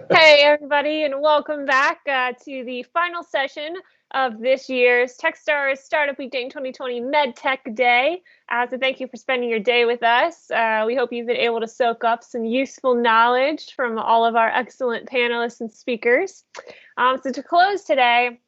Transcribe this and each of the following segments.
Hey, everybody, and welcome back to the final session of this year's Techstars Startup Week Day in 2020 MedTech Day. So thank you for spending your day with us. We hope you've been able to soak up some useful knowledge from all of our excellent panelists and speakers. So to close today,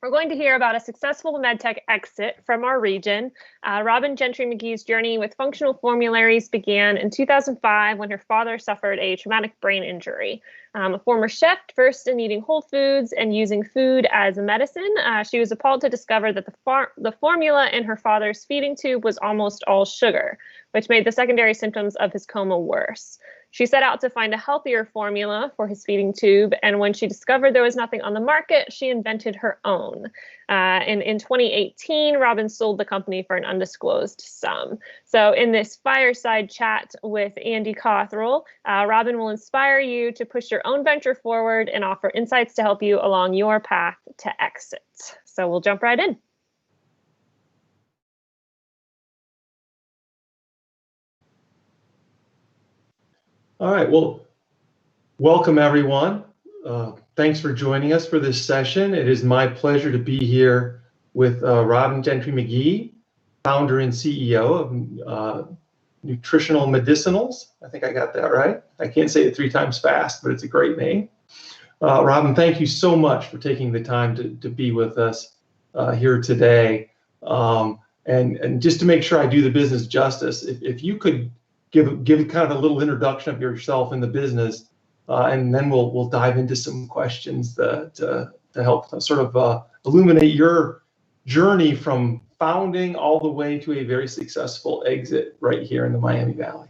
we're going to hear about a successful medtech exit from our region. Robin Gentry McGee's journey with functional formularies began in 2005 when her father suffered a traumatic brain injury. A former chef, versed in eating whole foods and using food as a medicine, she was appalled to discover that the formula in her father's feeding tube was almost all sugar, which made the secondary symptoms of his coma worse. She set out to find a healthier formula for his feeding tube, and when she discovered there was nothing on the market, she invented her own. In 2018, Robin sold the company for an undisclosed sum. So in this fireside chat with Andy Cothrell, Robin will inspire you to push your own venture forward and offer insights to help you along your path to exit. So we'll jump right in. All right, well, welcome everyone. Thanks for joining us for this session. It is my pleasure to be here with Robin Gentry McGee, founder and CEO of Nutritional Medicinals. I think I got that right. I can't say it 3 times fast, but it's a great name. Robin, thank you so much for taking the time to be with us here today. And just to make sure I do the business justice, if you could give kind of a little introduction of yourself in the business, and then we'll dive into some questions to help sort of illuminate your journey from founding all the way to a very successful exit right here in the Miami Valley.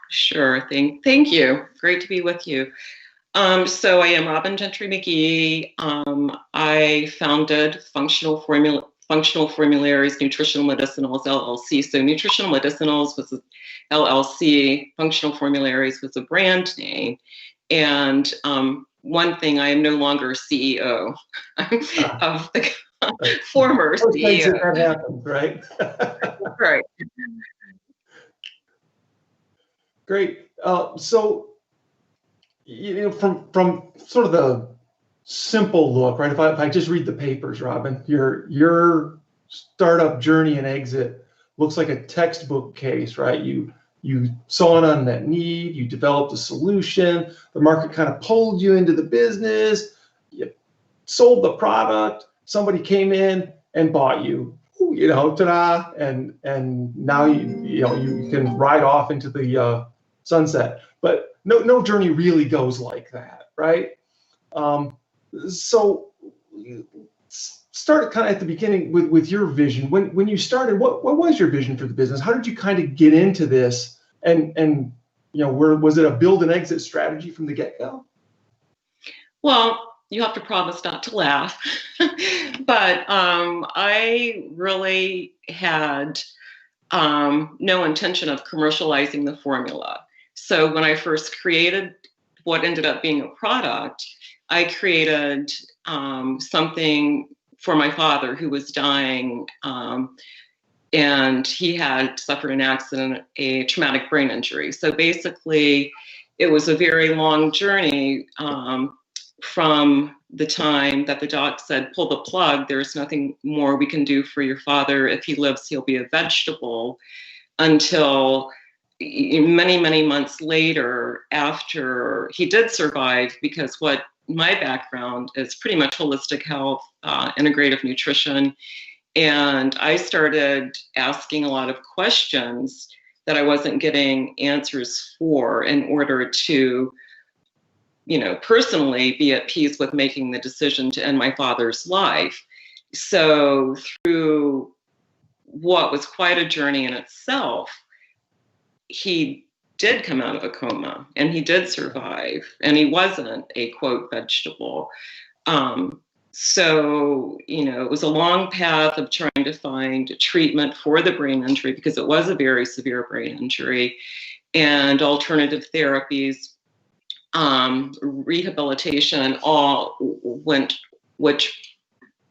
Sure. Thank you. Great to be with you. So I am Robin Gentry McGee. I founded Functional Formularies Nutritional Medicinals LLC. So Nutritional Medicinals was LLC. Functional Formularies was a brand name. And one thing, I am no longer CEO of the former CEO. That happens, right? Right. Great. So, from sort of the simple look, right? If I just read the papers, Robin, your startup journey and exit looks like a textbook case, right? You saw an unmet need, you developed a solution, the market kind of pulled you into the business, you sold the product, somebody came in and bought you, ta-da, and now you can ride off into the sunset. But no journey really goes like that, right? So start kind of at the beginning with your vision. When you started, what was your vision for the business? How did you kind of get into this? And was it a build and exit strategy from the get-go? Well, you have to promise not to laugh. But I really had no intention of commercializing the formula. So when I first created what ended up being a product, I created something for my father who was dying, and he had suffered an accident, a traumatic brain injury. So basically, it was a very long journey from the time that the doc said, pull the plug, there's nothing more we can do for your father. If he lives, he'll be a vegetable, until many, many months later, after he did survive, because what my background is pretty much holistic health, integrative nutrition. And I started asking a lot of questions that I wasn't getting answers for in order to, personally be at peace with making the decision to end my father's life. So through what was quite a journey in itself, he did come out of a coma and he did survive, and he wasn't a quote vegetable. So, it was a long path of trying to find a treatment for the brain injury, because it was a very severe brain injury, and alternative therapies, rehabilitation, all went, which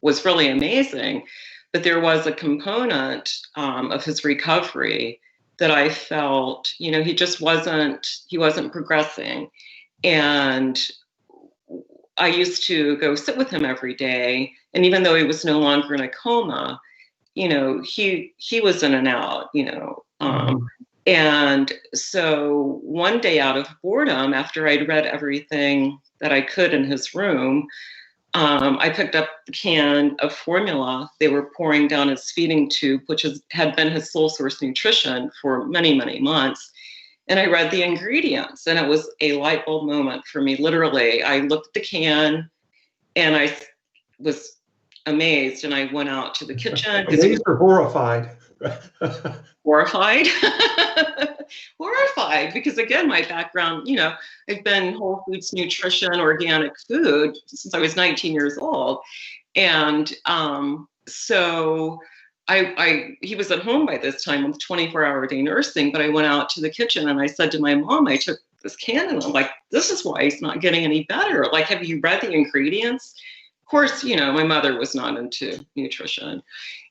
was really amazing. But there was a component of his recovery that I felt, he just he wasn't progressing. And I used to go sit with him every day. And even though he was no longer in a coma, he was in and out, and so one day, out of boredom, after I'd read everything that I could in his room, I picked up the can of formula they were pouring down his feeding tube, which had been his sole source nutrition for many, many months. And I read the ingredients, and it was a light bulb moment for me. Literally, I looked at the can and I was amazed, and I went out to the kitchen. Amazed or horrified? Horrified. Horrified, because again, my background, I've been whole foods, nutrition, organic food since I was 19 years old. And so he was at home by this time with 24-hour day nursing, but I went out to the kitchen and I said to my mom, I took this can and I'm like, this is why he's not getting any better. Like, have you read the ingredients? Of course, my mother was not into nutrition.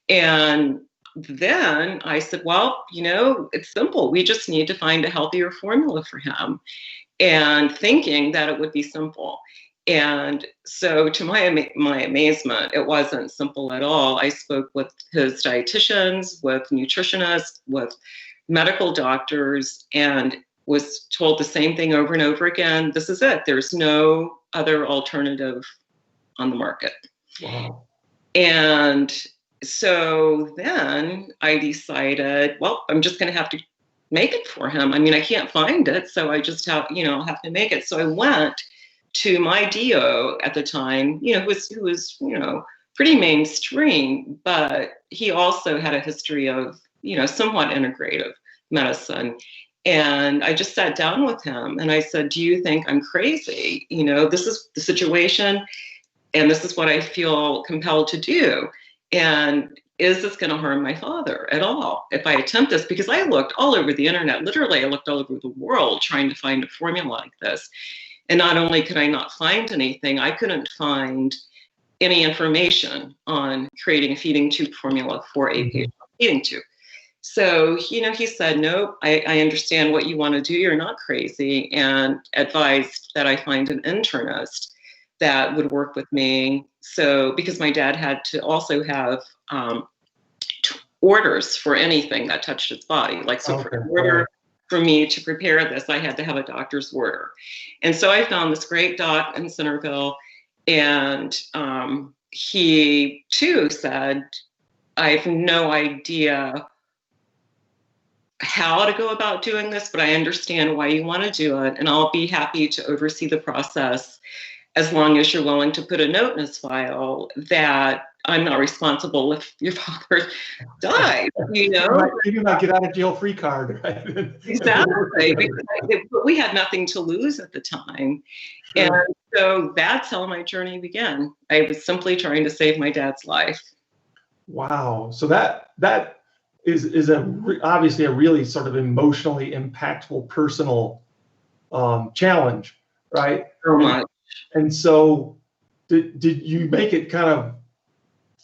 And then I said, well, it's simple. We just need to find a healthier formula for him, and thinking that it would be simple. And so to my amazement, it wasn't simple at all. I spoke with his dietitians, with nutritionists, with medical doctors, and was told the same thing over and over again. This is it. There's no other alternative on the market. Wow. And so then I decided, well, I'm just going to have to make it for him. I mean, I can't find it, so I just have to make it. So I went to my DO at the time, who was pretty mainstream, but he also had a history of, somewhat integrative medicine. And I just sat down with him and I said, do you think I'm crazy? This is the situation and this is what I feel compelled to do. And is this going to harm my father at all if I attempt this? Because I looked all over the internet, literally I looked all over the world trying to find a formula like this. And not only could I not find anything, I couldn't find any information on creating a feeding tube formula for a patient feeding tube. So, he said, nope, I understand what you want to do. You're not crazy, and advised that I find an internist that would work with me. So, because my dad had to also have orders for anything that touched his body. Like, so for an order for me to prepare this, I had to have a doctor's order. And so I found this great doc in Centerville, and he too said, I have no idea how to go about doing this, but I understand why you want to do it, and I'll be happy to oversee the process as long as you're willing to put a note in his file that I'm not responsible if your father died, You might get out of jail free card, right? Exactly. But we had nothing to lose at the time. Sure. And so that's how my journey began. I was simply trying to save my dad's life. Wow. So that is obviously a really sort of emotionally impactful personal challenge, right? So much. And so did you make it kind of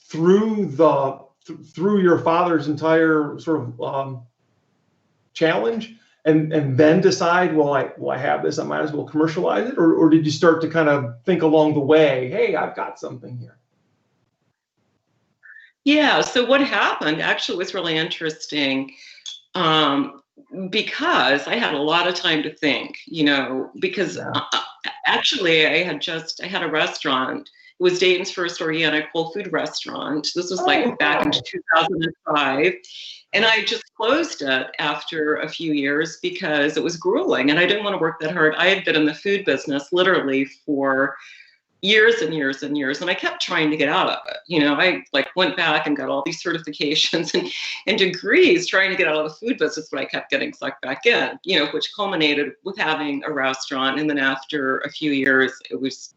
through your father's entire sort of challenge and then decide, well, I have this, I might as well commercialize it? Or did you start to kind of think along the way, hey, I've got something here? Yeah, so what happened actually was really interesting, because I had a lot of time to think, because actually I had a restaurant. It was Dayton's first organic whole food restaurant. This was back in 2005. And I just closed it after a few years because it was grueling and I didn't want to work that hard. I had been in the food business literally for years and years and years, and I kept trying to get out of it. I went back and got all these certifications and degrees trying to get out of the food business, but I kept getting sucked back in, which culminated with having a restaurant. And then after a few years, it was,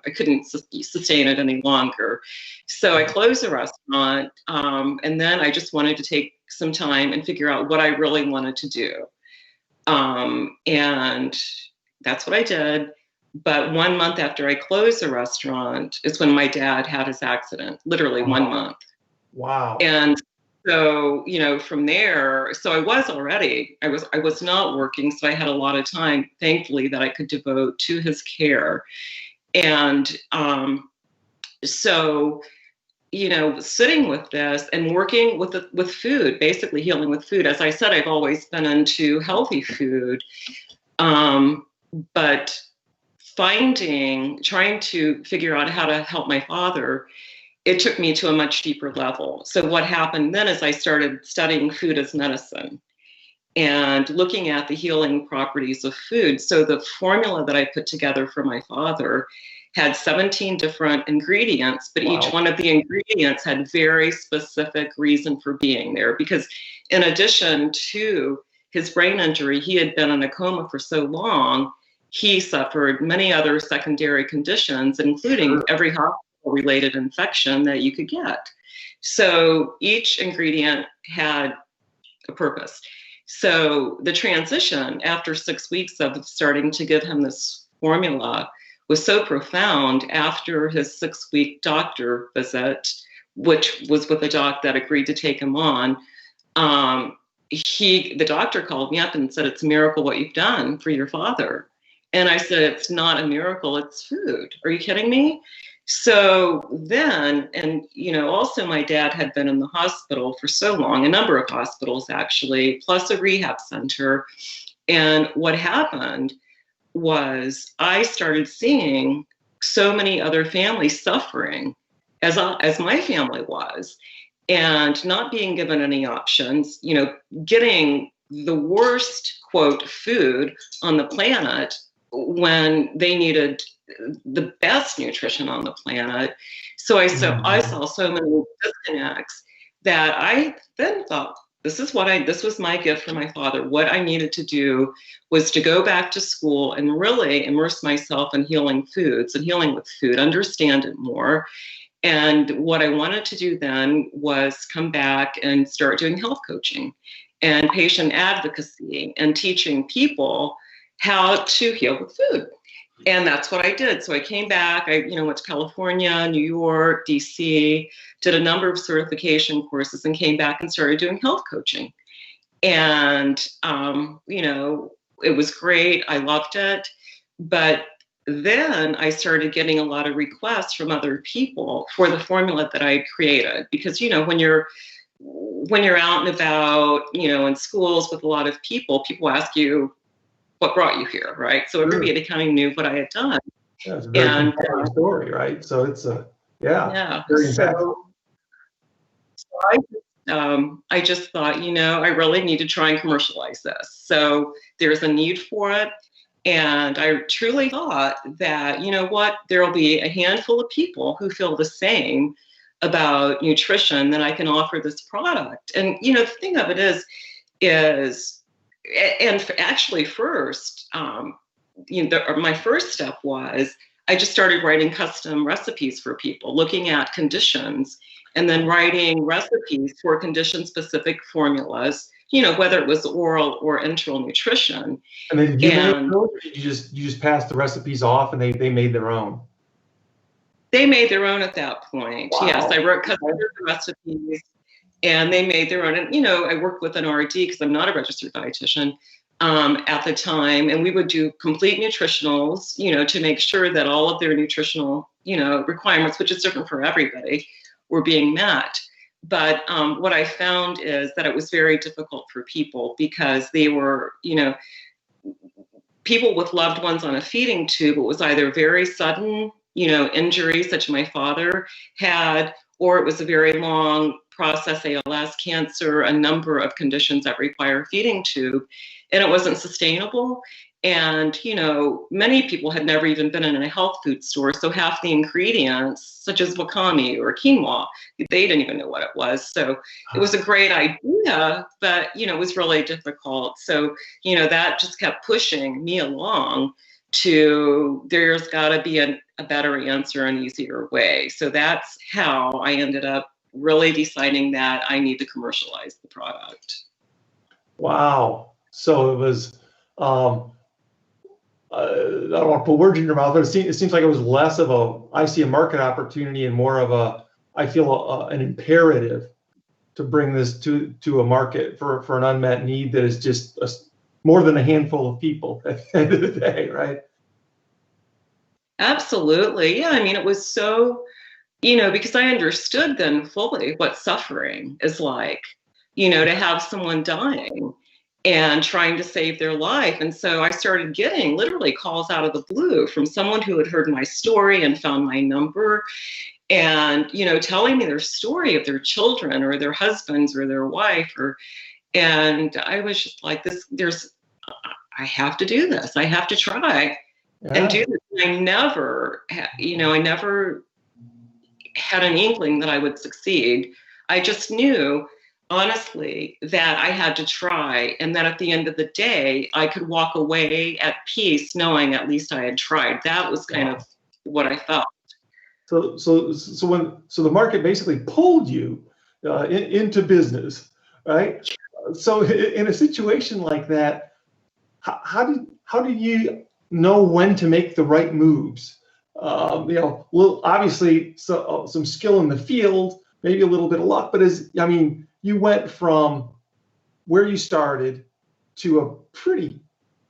I couldn't sustain it any longer. So I closed the restaurant, and then I just wanted to take some time and figure out what I really wanted to do. And that's what I did. But 1 month after I closed the restaurant is when my dad had his accident, literally 1 month. Wow. And so, from there, so I was not working, so I had a lot of time, thankfully, that I could devote to his care. And so, sitting with this and working with food, basically healing with food. As I said, I've always been into healthy food, but trying to figure out how to help my father, it took me to a much deeper level. So what happened then is I started studying food as medicine and looking at the healing properties of food. So the formula that I put together for my father had 17 different ingredients, but Wow. each one of the ingredients had very specific reason for being there. Because in addition to his brain injury, he had been in a coma for so long, he suffered many other secondary conditions, including every hospital-related infection that you could get. So each ingredient had a purpose. So the transition after 6 weeks of starting to give him this formula was so profound after his 6-week doctor visit, which was with a doc that agreed to take him on. The doctor called me up and said, "It's a miracle what you've done for your father." And I said, "It's not a miracle, it's food. Are you kidding me?" So then, and also my dad had been in the hospital for so long, a number of hospitals actually, plus a rehab center. And what happened was I started seeing so many other families suffering as my family was, and not being given any options, getting the worst, quote, food on the planet when they needed the best nutrition on the planet. So I saw so many disconnects that I then thought, this was my gift for my father. What I needed to do was to go back to school and really immerse myself in healing foods and healing with food, understand it more. And what I wanted to do then was come back and start doing health coaching and patient advocacy and teaching people how to heal with food. And that's what I did. So I came back, I went to California, New York, DC, did a number of certification courses and came back and started doing health coaching. And, it was great. I loved it. But then I started getting a lot of requests from other people for the formula that I created. Because, when you're out and about, in schools with a lot of people ask you, what brought you here, right? So everybody kind of knew what I had done. Yeah, it's a very compelling story, right? So it's very impactful. So I just thought, I really need to try and commercialize this. So there's a need for it. And I truly thought that, there'll be a handful of people who feel the same about nutrition, that I can offer this product. And, the thing of it is, and actually first, my first step was I just started writing custom recipes for people, looking at conditions, and then writing recipes for condition-specific formulas, whether it was oral or enteral nutrition. And then did you make those, or did you just pass the recipes off and they made their own? They made their own at that point. Wow. Yes, I wrote custom recipes. And they made their own. And, I worked with an RD because I'm not a registered dietitian at the time. And we would do complete nutritionals, to make sure that all of their nutritional, requirements, which is different for everybody, were being met. But what I found is that it was very difficult for people because they were, people with loved ones on a feeding tube. It was either very sudden, injury, such as my father had, or it was a very long process, ALS, cancer, a number of conditions that require a feeding tube, and it wasn't sustainable. And, many people had never even been in a health food store, so half the ingredients, such as wakame or quinoa, they didn't even know what it was. So it was a great idea, but, it was really difficult. So, that just kept pushing me along to, there's got to be a better answer, an easier way. So that's how I ended up really deciding that I need to commercialize the product. Wow. So it was, I don't want to put words in your mouth, but it seems like it was less of I see a market opportunity and more of I feel an imperative to bring this to a market for an unmet need that is just more than a handful of people at the end of the day, right? Absolutely. Yeah. I mean, it was so, because I understood then fully what suffering is like, to have someone dying and trying to save their life. And so I started getting literally calls out of the blue from someone who had heard my story and found my number and, telling me their story of their children or their husbands or their wife and I was just like, I have to do this. I have to try and do this. I never had an inkling that I would succeed. I just knew, honestly, that I had to try, and that at the end of the day, I could walk away at peace knowing at least I had tried. That was kind of what I felt. So the market basically pulled you into business, right? So in a situation like that, how do you know when to make the right moves? Well, obviously some skill in the field, maybe a little bit of luck, but you went from where you started to a pretty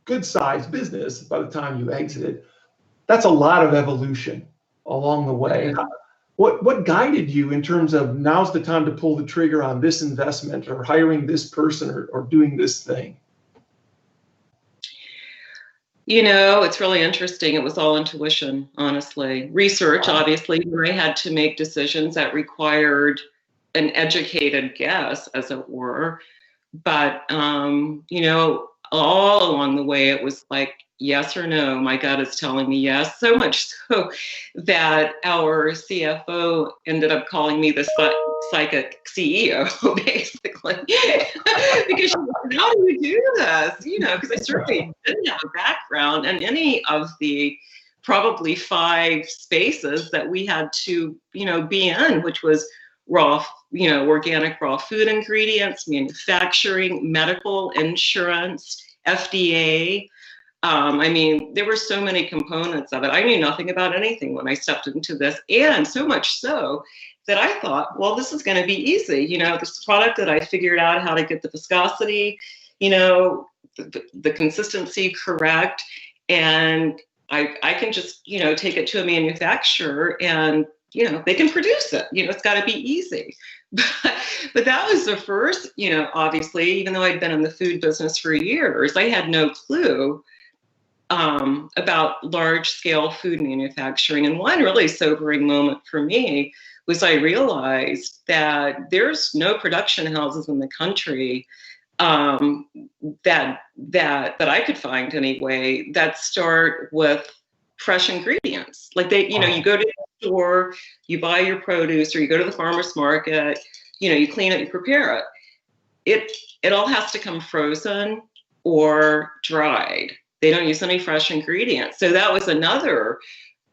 good sized business by the time you exited. That's a lot of evolution along the way. What guided you in terms of now's the time to pull the trigger on this investment or hiring this person or doing this thing? It's really interesting. It was all intuition, honestly. Research, obviously, where I had to make decisions that required an educated guess, as it were. But, all along the way, it was like, yes or no. My gut is telling me yes. So much so that our CFO ended up calling me the psychic CEO, basically, because she said, how do you do this? Because I certainly didn't have a background in any of the probably 5 spaces that we had to, be in, which was raw, organic raw food ingredients, manufacturing, medical, insurance, FDA. There were so many components of it. I knew nothing about anything when I stepped into this, and so much so that I thought, well, this is going to be easy. This product that I figured out how to get the viscosity, the consistency correct, and I can just, take it to a manufacturer and, they can produce it. It's got to be easy. But that was the first, obviously, even though I'd been in the food business for years, I had no clue about large scale food manufacturing. And one really sobering moment for me was I realized that there's no production houses in the country that I could find anyway that start with fresh ingredients. Like you go to the store, you buy your produce, or you go to the farmer's market, you clean it, you prepare it. It all has to come frozen or dried. They don't use any fresh ingredients. So that was another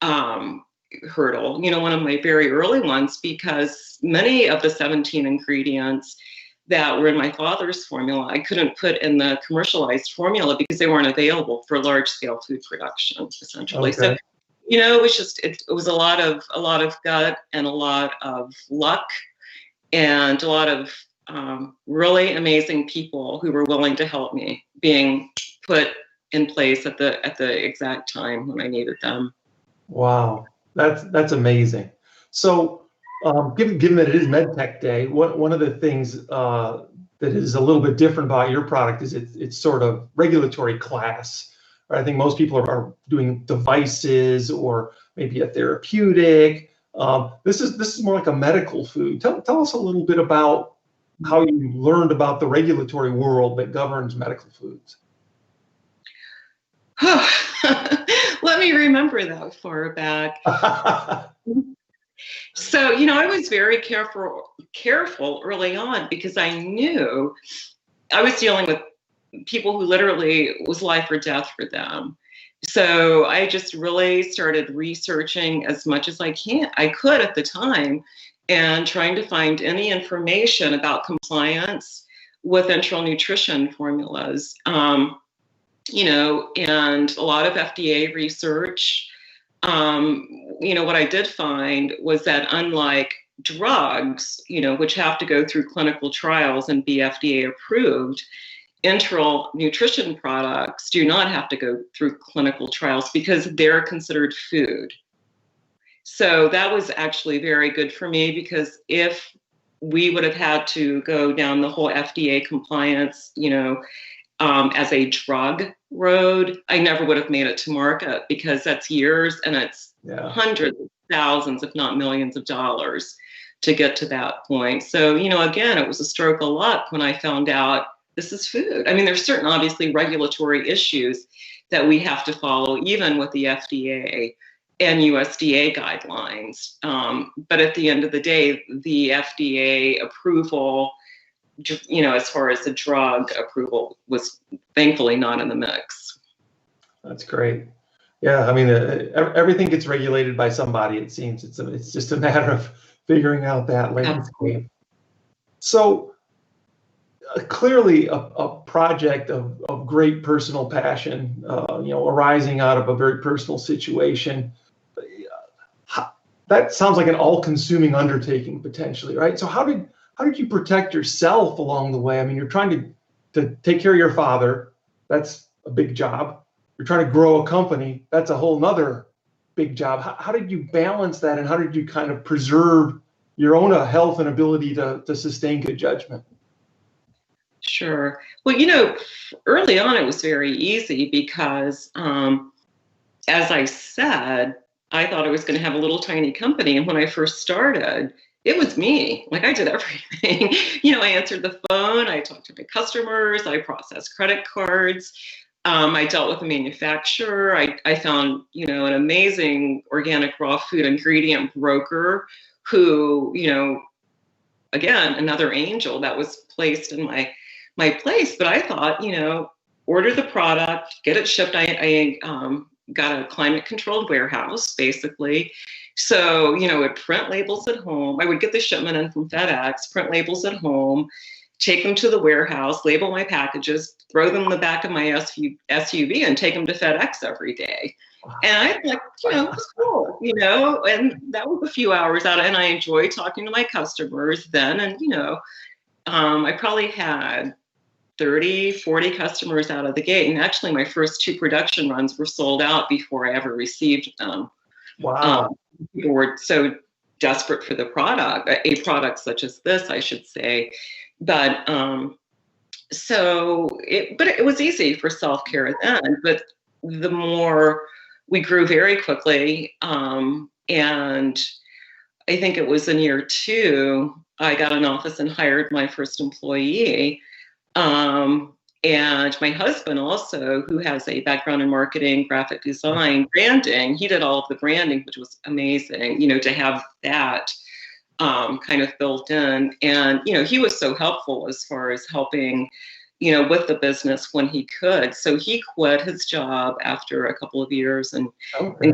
hurdle, one of my very early ones, because many of the 17 ingredients that were in my father's formula, I couldn't put in the commercialized formula because they weren't available for large scale food production, essentially. Okay. So, it was just, it was a lot of gut and a lot of luck and a lot of really amazing people who were willing to help me being put in place at the exact time when I needed them. Wow, that's amazing. So, given that it is MedTech Day, one of the things that is a little bit different about your product is it's sort of regulatory class. Right? I think most people are doing devices or maybe a therapeutic. This is more like a medical food. Tell us a little bit about how you learned about the regulatory world that governs medical foods. Let me remember that far back. So, I was very careful early on because I knew I was dealing with people who literally it was life or death for them. So I just really started researching as much as I could at the time and trying to find any information about compliance with enteral nutrition formulas. And a lot of FDA research. What I did find was that unlike drugs, which have to go through clinical trials and be FDA approved, enteral nutrition products do not have to go through clinical trials because they're considered food. So that was actually very good for me, because if we would have had to go down the whole FDA compliance, as a drug road, I never would have made it to market, because that's years and it's hundreds of thousands, if not millions of dollars to get to that point. So, again, it was a stroke of luck when I found out this is food. I mean, there's certain obviously regulatory issues that we have to follow, even with the FDA and USDA guidelines. But at the end of the day, the FDA approval, as far as the drug approval, was thankfully not in the mix. That's great. Yeah, I mean, everything gets regulated by somebody, it seems. It's just a matter of figuring out that landscape. So clearly a project of great personal passion, arising out of a very personal situation. That sounds like an all-consuming undertaking potentially, right? So how did you protect yourself along the way? I mean, you're trying to take care of your father. That's a big job. You're trying to grow a company. That's a whole nother big job. How did you balance that, and how did you kind of preserve your own health and ability to sustain good judgment? Sure. Well, early on it was very easy because, as I said, I thought I was going to have a little tiny company. And when I first started, it was me. Like, I did everything. I answered the phone, I talked to my customers, I processed credit cards. I dealt with a manufacturer. I found, an amazing organic raw food ingredient broker who, again, another angel that was placed in my place. But I thought, order the product, get it shipped. I got a climate controlled warehouse, basically. So, would print labels at home. I would get the shipment in from FedEx, print labels at home, take them to the warehouse, label my packages, throw them in the back of my SUV and take them to FedEx every day. Wow. And I like, it was cool, and that was a few hours out. And I enjoyed talking to my customers then. And, I probably had 30, 40 customers out of the gate. And actually my first 2 production runs were sold out before I ever received them. Wow. People were so desperate for the product, a product such as this, I should say. But it was easy for self-care then. But the more we grew very quickly, and I think it was in year 2, I got an office and hired my first employee. And my husband also, who has a background in marketing, graphic design, branding, he did all of the branding, which was amazing, to have that kind of built in. And, he was so helpful as far as helping, with the business when he could. So he quit his job after a couple of years and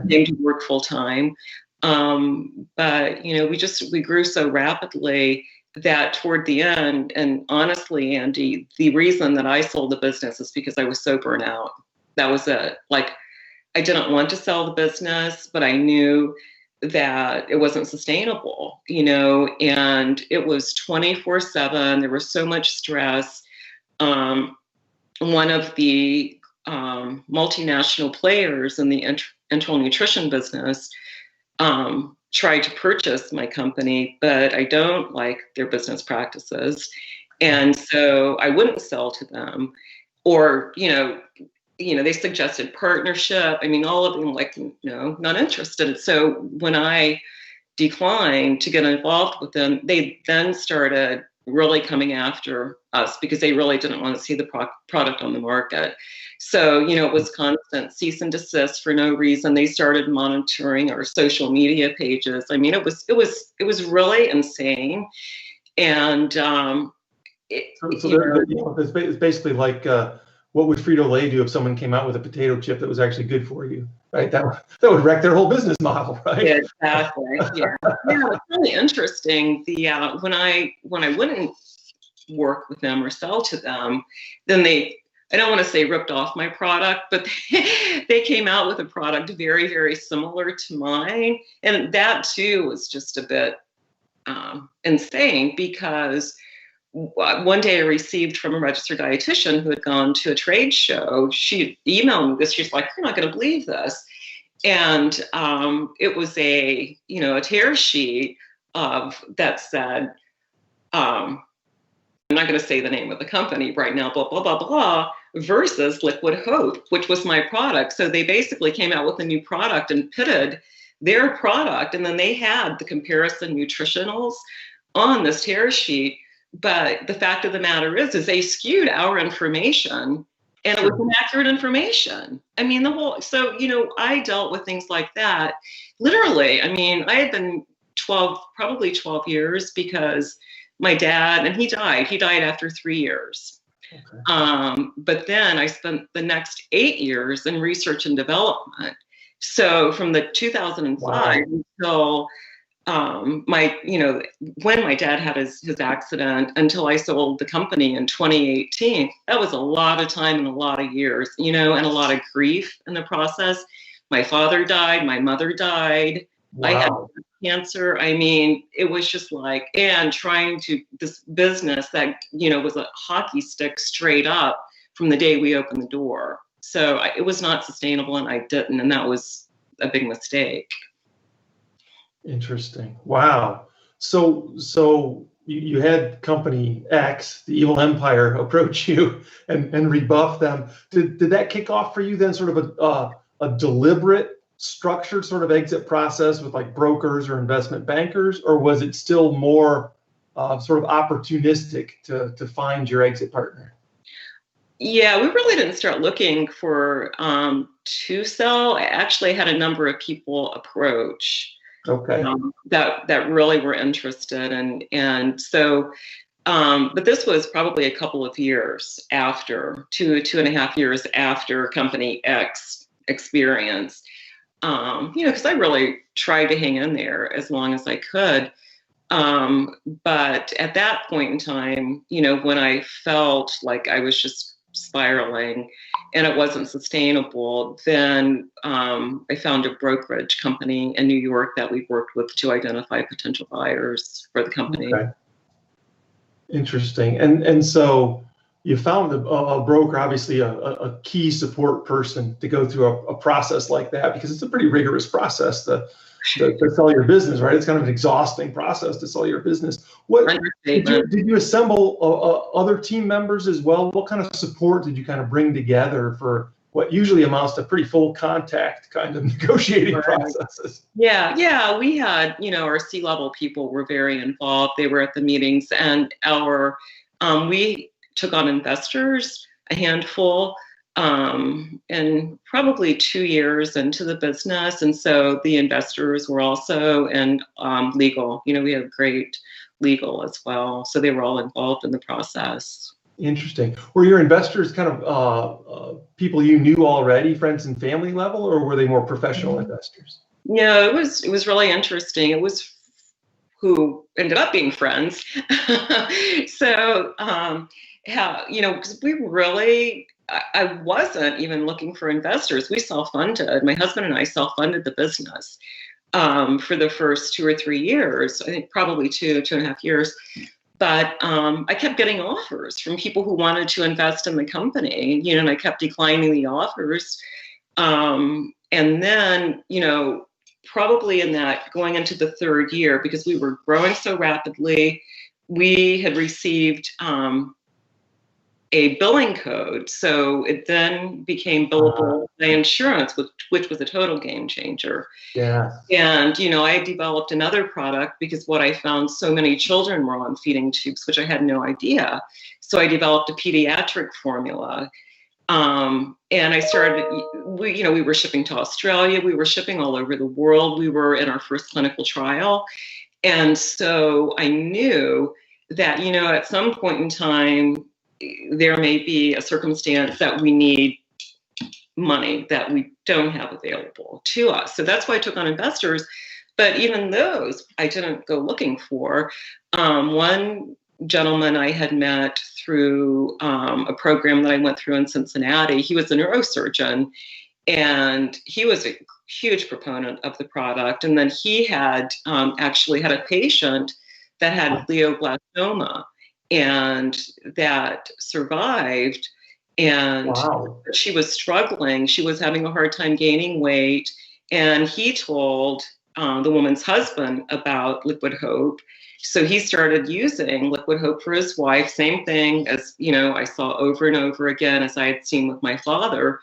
came to work full time. But, we grew so rapidly that toward the end, and honestly, Andy, the reason that I sold the business is because I was so burnt out. That was it. Like, I didn't want to sell the business, but I knew that it wasn't sustainable, and it was 24/7. There was so much stress. One of the multinational players in the enteral nutrition business tried to purchase my company, but I don't like their business practices. And so I wouldn't sell to them, or, they suggested partnership. I mean, all of them like, no, not interested. So when I declined to get involved with them, they then started really coming after us because they really didn't want to see the product on the market. So, it was constant cease and desist for no reason. They started monitoring our social media pages. I mean, it was really insane. And it's basically like what would Frito-Lay do if someone came out with a potato chip that was actually good for you, right? That would wreck their whole business model, right? Yeah, exactly. Yeah, it's really interesting. When I wouldn't work with them or sell to them, then I don't want to say ripped off my product, but they came out with a product very, very similar to mine. And that too was just a bit insane because one day I received from a registered dietitian who had gone to a trade show. She emailed me this. She's like, "You're not going to believe this," and it was a tear sheet that said, I'm not going to say the name of the company right now, blah blah blah blah, versus Liquid Hope, which was my product. So they basically came out with a new product and pitted their product, and then they had the comparison nutritionals on this tear sheet. But the fact of the matter is they skewed our information, and it was inaccurate information. I mean, so I dealt with things like that. Literally, I mean, I had been probably 12 years because my dad, and he died after 3 years. Okay. But then I spent the next 8 years in research and development. So from the 2005 until when my dad had his accident until I sold the company in 2018, that was a lot of time and a lot of years, and a lot of grief in the process. My father died, my mother died. Wow. I had cancer. I mean, it was just like, and this business that, was a hockey stick straight up from the day we opened the door. So it was not sustainable, and I didn't, and that was a big mistake. Interesting. Wow. So you had company X, the evil empire, approach you and rebuff them. Did that kick off for you then sort of a deliberate, structured sort of exit process with like brokers or investment bankers, or was it still more sort of opportunistic to find your exit partner? Yeah, we really didn't start looking for to sell. I actually had a number of people approach. Okay. That really were interested, and so, but this was probably a couple of years after, 2.5 years after Company X experience, because I really tried to hang in there as long as I could. But at that point in time, when I felt like I was just spiraling and it wasn't sustainable, then I found a brokerage company in New York that we worked with to identify potential buyers for the company. Okay. Interesting. And so you found a broker, obviously a key support person to go through a process like that, because it's a pretty rigorous process to sell your business, right? It's kind of an exhausting process to sell your business. Did you assemble other team members as well? What kind of support did you kind of bring together for what usually amounts to pretty full contact kind of negotiating processes? Yeah, we had, our C-level people were very involved. They were at the meetings, and we took on investors, a handful, and probably 2 years into the business. And so the investors were also in legal. We have great legal as well. So they were all involved in the process. Interesting. Were your investors kind of people you knew already, friends and family level, or were they more professional investors? No, it was really interesting. It was who ended up being friends. So, because we really, I wasn't even looking for investors. We self-funded. My husband and I self-funded the business for the first 2 or 3 years. I think probably 2.5 years. But I kept getting offers from people who wanted to invest in the company, and I kept declining the offers. And then, probably in that going into the 3rd year, because we were growing so rapidly, we had received a billing code. So it then became billable by insurance, which was a total game changer. Yeah. And, I developed another product because what I found, so many children were on feeding tubes, which I had no idea. So I developed a pediatric formula. And I started, we were shipping to Australia. We were shipping all over the world. We were in our first clinical trial. And so I knew that, at some point in time, there may be a circumstance that we need money that we don't have available to us. So that's why I took on investors. But even those I didn't go looking for. One gentleman I had met through a program that I went through in Cincinnati, he was a neurosurgeon, and he was a huge proponent of the product. And then he had actually had a patient that had glioblastoma and that survived. And Wow. she was struggling. She was having a hard time gaining weight. And he told the woman's husband about Liquid Hope. So he started using Liquid Hope for his wife. Same thing as, I saw over and over again as I had seen with my father.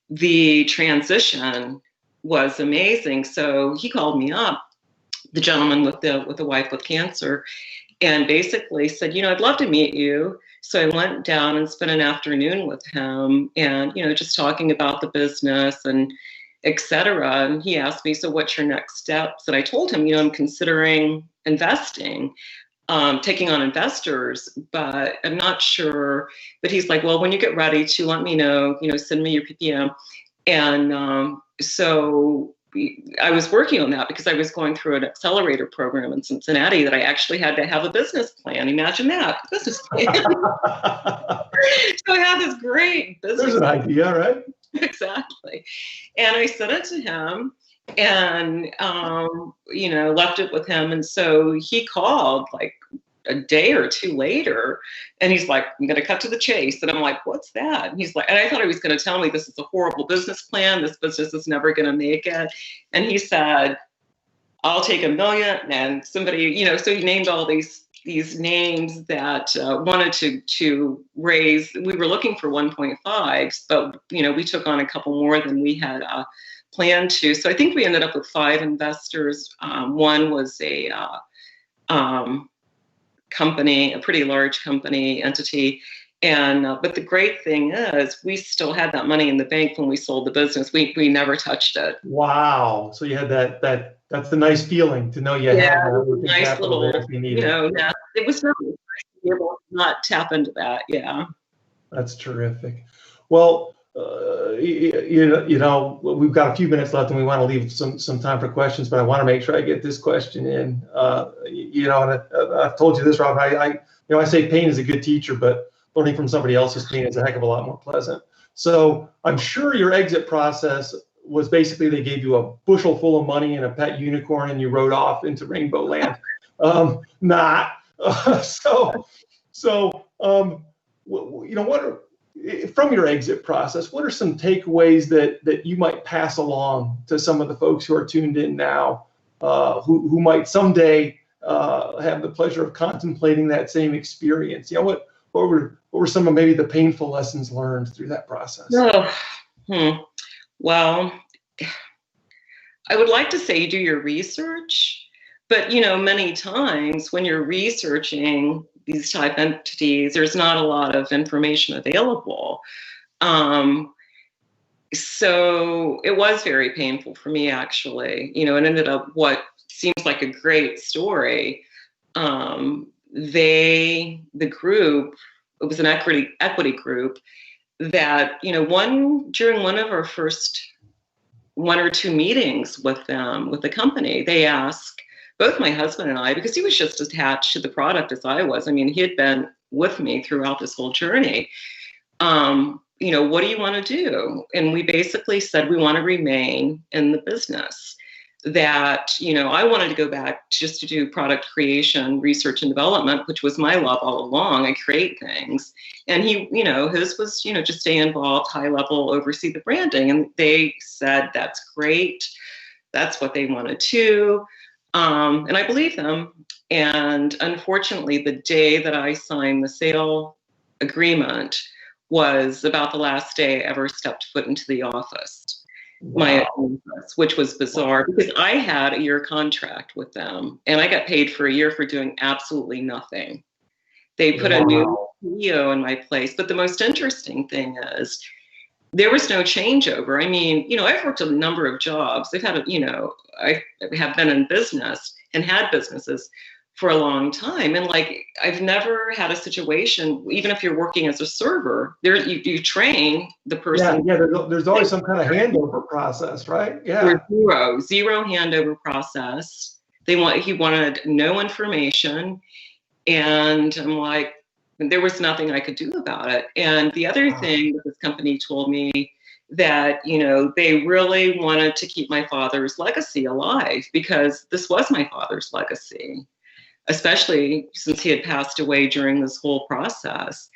The transition was amazing. So he called me up, the gentleman with the wife with cancer, and basically said, I'd love to meet you. So I went down and spent an afternoon with him and, just talking about the business and et cetera. And he asked me, so what's your next steps? And I told him, I'm considering investing, taking on investors, but I'm not sure. But he's like, well, when you get ready to let me know, send me your PPM. And so I was working on that because I was going through an accelerator program in Cincinnati that I actually had to have a business plan. Imagine that, business plan. So I had this great business There's an idea, right? Exactly. And I sent it to him and, left it with him. And so he called like a day or two later and he's like, I'm going to cut to the chase. And I'm like, what's that? And he's like, and I thought he was going to tell me this is a horrible business plan. This business is never going to make it. And he said, I'll take $1 million. And somebody, so he named all these names that wanted to raise. We were looking for 1.5, but we took on a couple more than we had planned to. So I think we ended up with 5 investors. One was a company, a pretty large company entity. And but the great thing is we still had that money in the bank when we sold the business. We never touched it. Wow. So you had that's a nice feeling to know you had a nice little, there if you need it. It was nice to be able to not tap into that. Yeah. That's terrific. Well, we've got a few minutes left and we want to leave some time for questions, but I want to make sure I get this question in. And I've told you this, Rob, I say pain is a good teacher, but learning from somebody else's pain is a heck of a lot more pleasant. So I'm sure your exit process was basically they gave you a bushel full of money and a pet unicorn and you rode off into Rainbow Land. From your exit process, what are some takeaways that you might pass along to some of the folks who are tuned in now, who might someday have the pleasure of contemplating that same experience? What were some of maybe the painful lessons learned through that process? Well, I would like to say do your research, but many times when you're researching these type entities, there's not a lot of information available. So it was very painful for me, actually. It ended up what seems like a great story. The group, it was an equity group that, during one of our first 1 or 2 meetings with them, with the company, they asked both my husband and I, because he was just as attached to the product as I was. I mean, he had been with me throughout this whole journey. What do you want to do? And we basically said we want to remain in the business. That, I wanted to go back just to do product creation, research and development, which was my love all along. I create things. And he, his was, just stay involved, high level, oversee the branding. And they said, that's great. That's what they wanted to. And I believe them. And unfortunately, the day that I signed the sale agreement was about the last day I ever stepped foot into the office. My office, which was bizarre because I had a year contract with them and I got paid for a year for doing absolutely nothing. They put a new CEO in my place. But the most interesting thing is there was no changeover. I mean, I've worked a number of jobs. I have been in business and had businesses for a long time. And I've never had a situation, even if you're working as a server, you train the person. Yeah, there's always some kind of handover process, right? Yeah. There's zero handover process. He wanted no information. And I'm like, there was nothing I could do about it. And the other thing that this company told me that, they really wanted to keep my father's legacy alive because this was my father's legacy. especially since he had passed away during this whole process.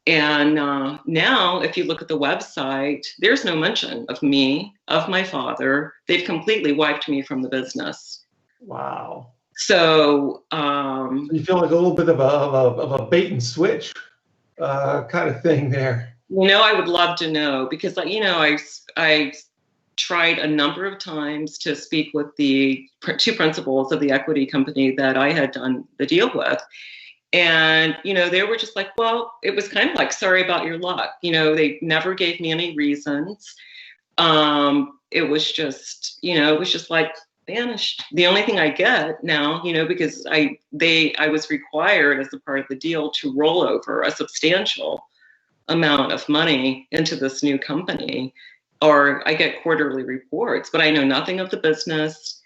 And now, if you look at the website, there's no mention of me, of my father. They've completely wiped me from the business. Wow. So you feel like a little bit of a bait and switch kind of thing there. I would love to know, because I tried a number of times to speak with the two principals of the equity company that I had done the deal with. And, they were just like, well, it was kind of like, sorry about your luck. They never gave me any reasons. It was just like vanished. The only thing I get now, because I was required as a part of the deal to roll over a substantial amount of money into this new company, or I get quarterly reports, but I know nothing of the business.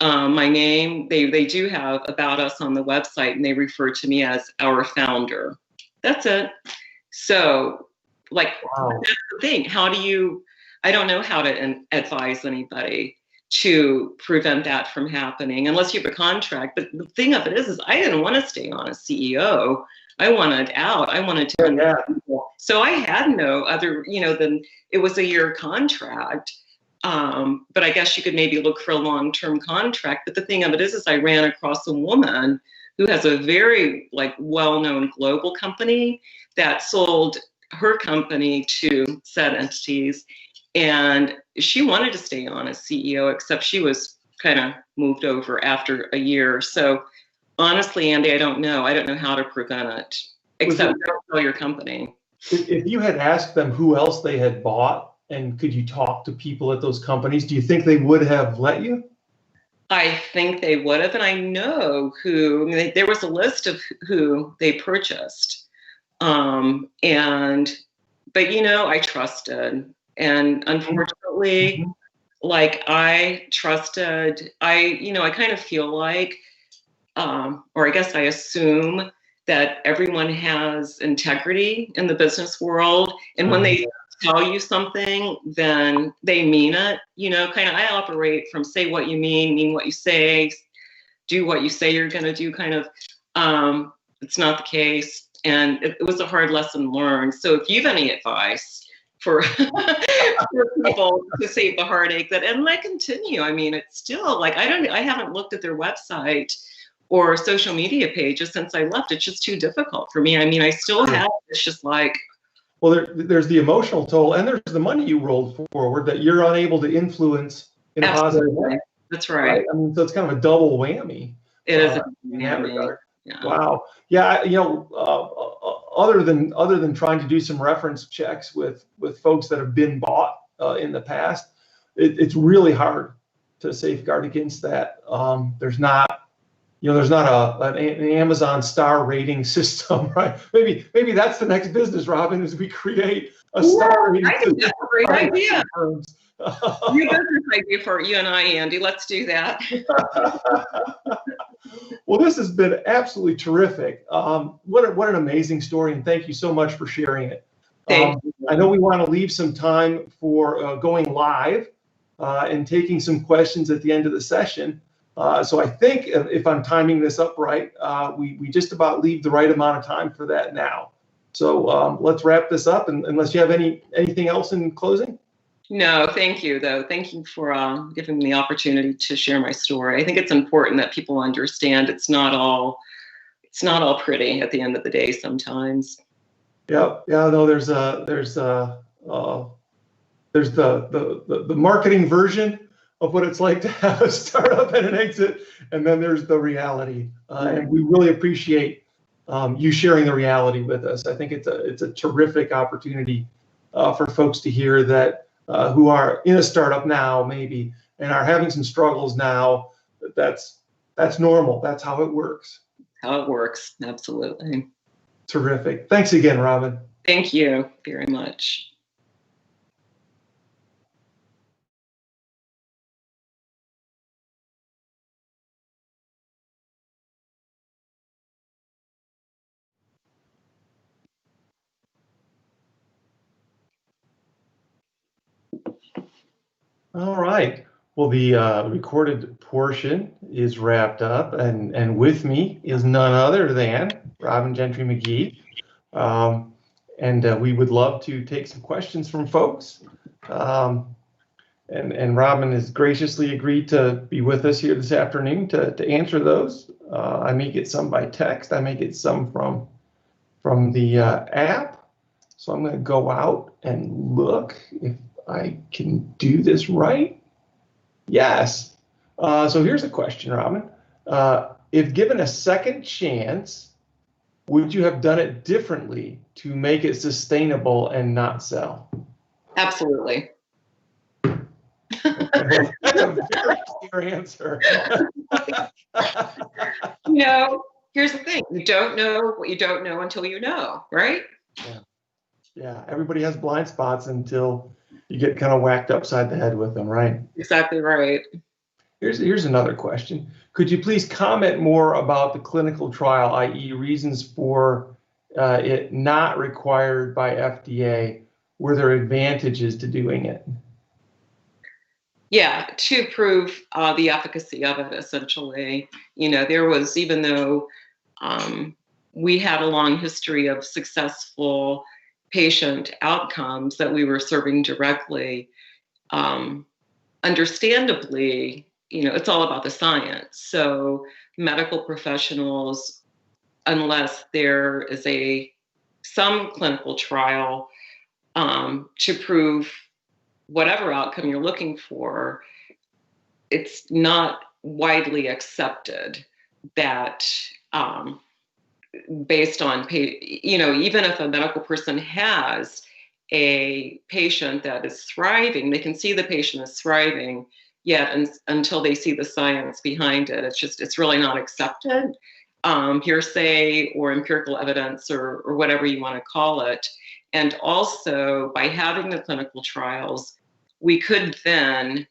My name, they do have about us on the website, and they refer to me as our founder. That's it. So, wow. That's the thing. I don't know how to advise anybody to prevent that from happening unless you have a contract. But the thing of it is I didn't want to stay on as CEO. I wanted out. I wanted to. Yeah. So I had no other, than it was a year contract. But I guess you could maybe look for a long-term contract. But the thing of it is I ran across a woman who has a very well-known global company that sold her company to said entities. And she wanted to stay on as CEO, except she was kind of moved over after a year. So honestly, Andy, I don't know. I don't know how to prevent it, except don't sell your company. If you had asked them who else they had bought, and could you talk to people at those companies, do you think they would have let you? I think they would have, and I know who. There was a list of who they purchased, but I trusted, and unfortunately, I trusted. I kind of feel like, or I guess I assume that everyone has integrity in the business world, and when they tell you something, then they mean it. I operate from say what you mean what you say, do what you say you're going to do, kind of. It's not the case. And it was a hard lesson learned. So if you have any advice for, for people to save the heartache, and I continue. It's still I haven't looked at their website or social media pages since I left. It's just too difficult for me. I still have, it's just well, there's the emotional toll, and there's the money you rolled forward that you're unable to influence in a positive way. That's right. So it's kind of a double whammy. It is a whammy. Yeah. Wow. Yeah. Other than trying to do some reference checks with folks that have been bought in the past, it's really hard to safeguard against that. There's not an Amazon star rating system, right? Maybe that's the next business, Robin, is we create a star rating system. That's a great idea. New business idea for you and I, Andy. Let's do that. Well, this has been absolutely terrific. What an amazing story, and thank you so much for sharing it. Thank you. I know we want to leave some time for going live and taking some questions at the end of the session. So I think if I'm timing this up right, we just about leave the right amount of time for that now. So let's wrap this up, unless you have anything else in closing. No, thank you, though. Thank you for giving me the opportunity to share my story. I think it's important that people understand it's not all pretty at the end of the day sometimes. Yeah. No, there's the marketing version of what it's like to have a startup and an exit, and then there's the reality. And we really appreciate you sharing the reality with us. I think it's a terrific opportunity for folks to hear that who are in a startup now, maybe, and are having some struggles now. That's normal. That's how it works. How it works, absolutely. Terrific. Thanks again, Robin. Thank you very much. All right. Well, the recorded portion is wrapped up, and with me is none other than Robin Gentry McGee. And we would love to take some questions from folks. And Robin has graciously agreed to be with us here this afternoon to answer those. I may get some by text. I may get some from the app. So I'm going to go out and look if I can do this right. Yes. So here's a question, Robin. If given a second chance, would you have done it differently to make it sustainable and not sell? Absolutely. Well, that's a very clear answer. Here's the thing. You don't know what you don't know until you know, right? Yeah. Everybody has blind spots until you get kind of whacked upside the head with them, right? Exactly right. Here's another question. Could you please comment more about the clinical trial, i.e. reasons for it not required by FDA? Were there advantages to doing it? Yeah, to prove the efficacy of it, essentially. There was, even though we had a long history of successful patient outcomes that we were serving directly, understandably, it's all about the science. So medical professionals, unless there is some clinical trial to prove whatever outcome you're looking for, it's not widely accepted that based on, even if a medical person has a patient that is thriving, they can see the patient is thriving, yet until they see the science behind it, it's really not accepted. Hearsay or empirical evidence or whatever you want to call it. And also, by having the clinical trials, we could then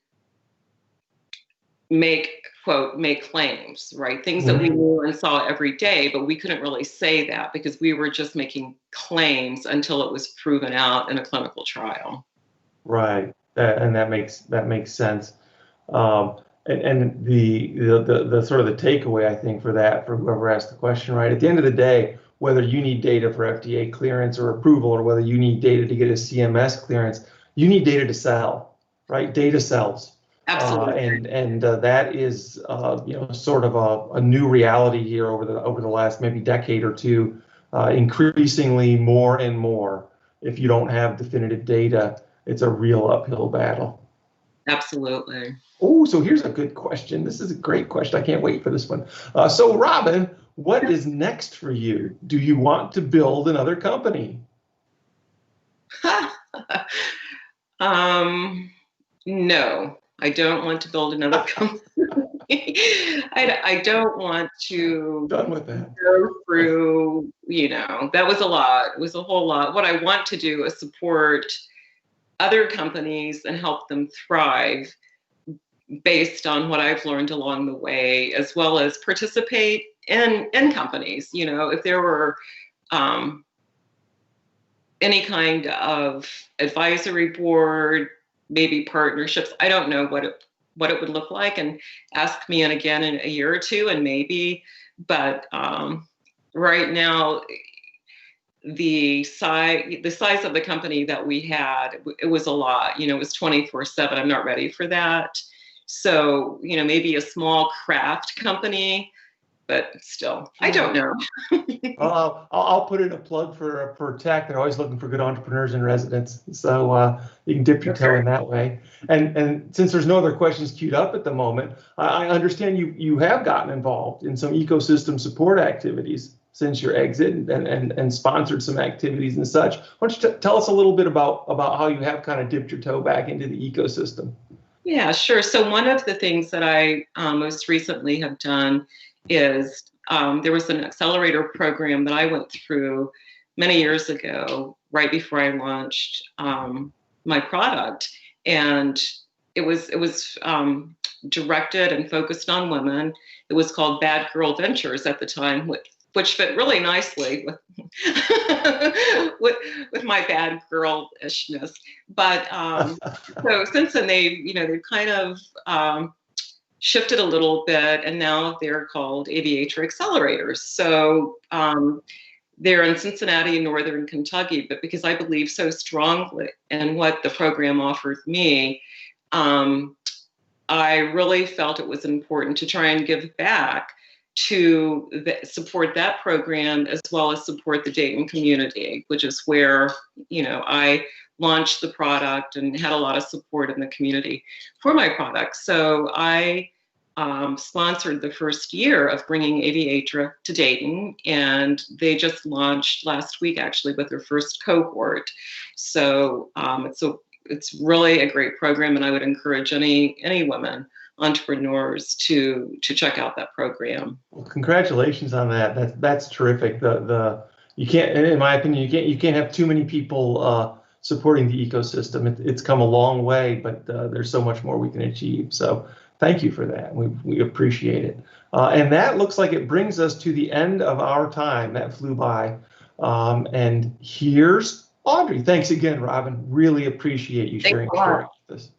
make claims, right? Things that we knew and saw every day, but we couldn't really say that because we were just making claims until it was proven out in a clinical trial. Right, and that makes sense. And the sort of the takeaway, I think, for whoever asked the question, right? At the end of the day, whether you need data for FDA clearance or approval, or whether you need data to get a CMS clearance, you need data to sell, right? Data sells. Absolutely. And that is sort of a new reality here over the last maybe decade or two, increasingly more and more. If you don't have definitive data, it's a real uphill battle. Absolutely. Oh, so here's a good question. This is a great question. I can't wait for this one. So Robin, what is next for you? Do you want to build another company? No, I don't want to build another company. I don't want to Done with that. Go through, that was a lot. It was a whole lot. What I want to do is support other companies and help them thrive based on what I've learned along the way, as well as participate in companies. If there were any kind of advisory board, maybe partnerships, I don't know what it would look like, and ask me in again in a year or two, and maybe. But right now, the size of the company that we had, it was a lot. It was 24/7. I'm not ready for that. So, maybe a small craft company, but still, I don't know. I'll put in a plug for tech. They're always looking for good entrepreneurs in residence. So you can dip your toe in that way. And since there's no other questions queued up at the moment, I understand you have gotten involved in some ecosystem support activities since your exit and sponsored some activities and such. Why don't you tell us a little bit about how you have kind of dipped your toe back into the ecosystem? Yeah, sure. So one of the things that I most recently have done is there was an accelerator program that I went through many years ago, right before I launched my product, and it was directed and focused on women. It was called Bad Girl Ventures at the time, which fit really nicely with with my bad girlishness. But so since then they've kind of shifted a little bit, and now they're called Aviator Accelerators. So they're in Cincinnati and Northern Kentucky, but because I believe so strongly in what the program offered me, I really felt it was important to try and give back to support that program, as well as support the Dayton community, which is where, I launched the product and had a lot of support in the community for my product. So I sponsored the first year of bringing Aviatra to Dayton, and they just launched last week, actually, with their first cohort. So it's really a great program, and I would encourage any women entrepreneurs to check out that program. Well, congratulations on that. That's terrific. You can't, in my opinion, you can't have too many people supporting the ecosystem. It's come a long way, but there's so much more we can achieve. So thank you for that. We appreciate it. And that looks like it brings us to the end of our time. That flew by. And here's Audrey. Thanks again, Robin. Really appreciate you sharing with us.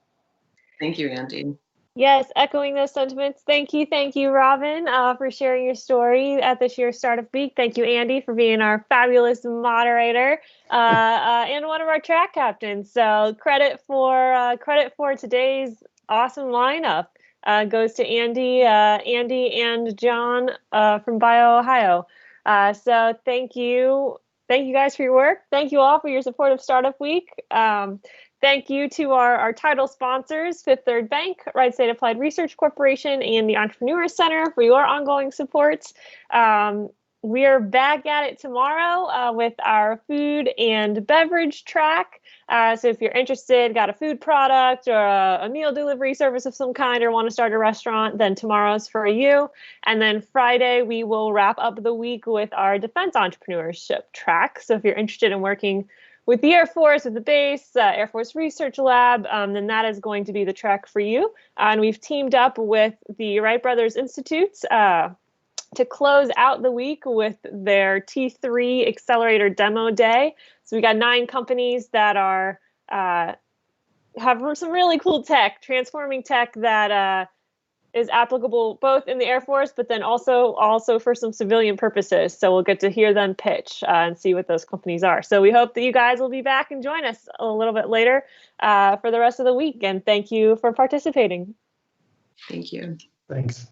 Thank you, Andy. Yes, echoing those sentiments. Thank you, Robin, for sharing your story at this year's Startup Week. Thank you, Andy, for being our fabulous moderator and one of our track captains. So credit for today's awesome lineup goes to Andy and John from BioOhio. So thank you guys for your work. Thank you all for your support of Startup Week. Thank you to our title sponsors, Fifth Third Bank, Wright State Applied Research Corporation, and the Entrepreneur Center for your ongoing support. We are back at it tomorrow with our food and beverage track. So if you're interested, got a food product or a meal delivery service of some kind, or want to start a restaurant, then tomorrow's for you. And then Friday, we will wrap up the week with our defense entrepreneurship track. So if you're interested in working with the Air Force, with the base, Air Force Research Lab, then that is going to be the track for you. And we've teamed up with the Wright Brothers Institutes to close out the week with their T3 Accelerator Demo Day. So we got 9 companies that are have some really cool tech, transforming tech that is applicable both in the Air Force, but then also for some civilian purposes. So we'll get to hear them pitch and see what those companies are. So we hope that you guys will be back and join us a little bit later for the rest of the week. And thank you for participating. Thank you. Thanks.